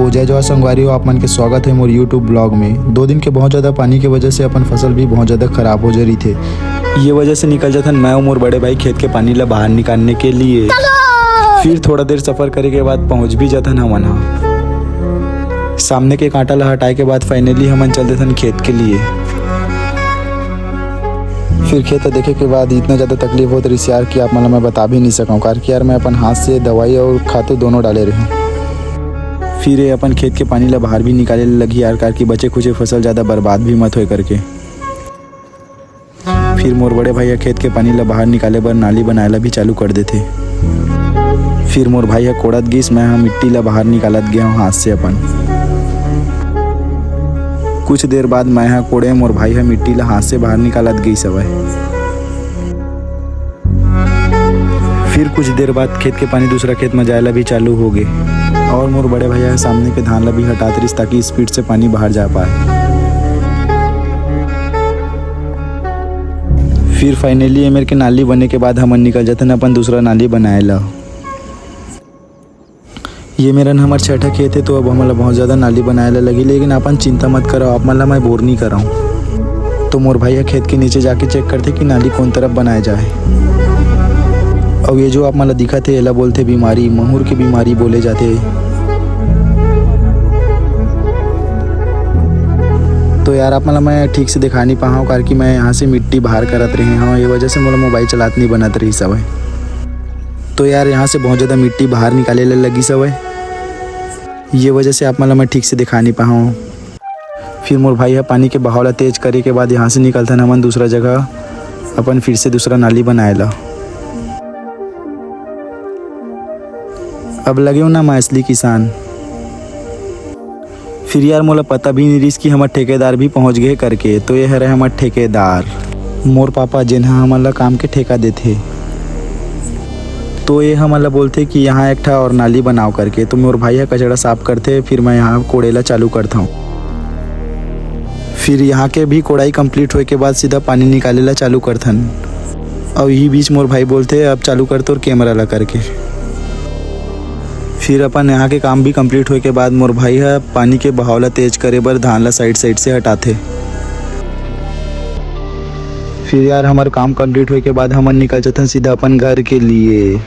तो जय जवाहर संगवारी हो, आप मन के स्वागत है मोर यूट्यूब ब्लॉग में। 2 दिन के बहुत ज़्यादा पानी की वजह से अपन फसल भी बहुत ज़्यादा ख़राब हो जा रही थे। ये वजह से निकल जाता मैं और मोर बड़े भाई खेत के पानी ला बाहर निकालने के लिए। फिर थोड़ा देर सफ़र करे के बाद पहुँच भी जाता न वहाँ। सामने के कांटा ला हटाए के बाद फाइनली हमन चलते थे खेत के लिए। फिर खेत देखे के बाद इतना ज़्यादा तकलीफ होती रही यार कि आप मतलब मैं बता भी नहीं सकूँ, कारण कि यार मैं अपन हाथ से दवाई और खातू दोनों डाले रहे। फिर ये अपन खेत के पानी ला बाहर भी निकाले लगी यार, कार की बचे खुचे फसल ज़्यादा बर्बाद भी मत हो करके। फिर मोर बड़े भैया खेत के पानी ला बाहर निकाले बर नाली बनाएला भी चालू कर देते। फिर मोर भाई कोड़त गिस, मैं मिट्टी ला बाहर निकालत गया हूँ हाथ से अपन। कुछ देर बाद मैं कोड़े मोर भाई मिट्टी ला हाथ से बाहर निकालत गई सवय। फिर कुछ देर बाद खेत के पानी दूसरा खेत में जाएला भी चालू हो गए और मोर बड़े भैया सामने के धान ला भी हटाते रही ताकि स्पीड से पानी बाहर जा पाए। फिर फाइनली ये मेरे के नाली बने के बाद हमन निकल जाते न अपन दूसरा नाली बनाए ला। ये मेरा हमार छठा खेत है, तो अब हमारा बहुत ज़्यादा नाली बनाए ला लगी, लेकिन अपन चिंता मत करो, आप मतलब मैं बोर नहीं कर रहा हूँ। तो मोर भैया खेत के नीचे जाके चेक करते कि नाली कौन तरफ बनाया जाए। और ये जो आप मतलब दिखा थे एला बोलते बीमारी, महूर की बीमारी बोले जाते। तो यार आप मतलब मैं ठीक से दिखा नहीं पाऊँ, कारण कि मैं यहाँ से मिट्टी बाहर करत रहे हूँ, ये वजह से मोला मोबाइल चलात नहीं बनत रही सवय। तो यार यहाँ से बहुत ज़्यादा मिट्टी बाहर निकाले लगी सवय, ये वजह से आप मतलब मैं ठीक से दिखा नहीं पाऊँ। फिर मोर भाई पानी के बहाव ला तेज करे के बाद यहाँ से निकलता न मन दूसरा जगह अपन फिर से दूसरा नाली बनाए ला। अब लगे हो ना मैं असली किसान। फिर यार मोला पता भी नहीं रही कि हमारे ठेकेदार भी पहुंच गए करके। तो ये है रहे हमारे ठेकेदार मोर पापा, जिन्हें हमारा काम के ठेका देते। तो ये हमारा बोलते कि यहाँ एक ठा और नाली बनाओ करके। तो मोर भाई कचड़ा साफ करते, फिर मैं यहाँ कोड़ेला चालू करता हूँ। फिर यहाँ के भी कोड़ाई कंप्लीट होए के बाद सीधा पानी निकालेला चालू करथन। और यही बीच मोर भाई बोलते अब चालू करते और कैमरा ला करके। फिर अपन यहाँ के काम भी कंप्लीट होए के बाद मोर भाई है पानी के बहाव ला तेज करे बर धान ला साइड से हटाते। फिर यार हमारा काम कंप्लीट होए के बाद हमन निकल जाते सीधा अपन घर के लिए।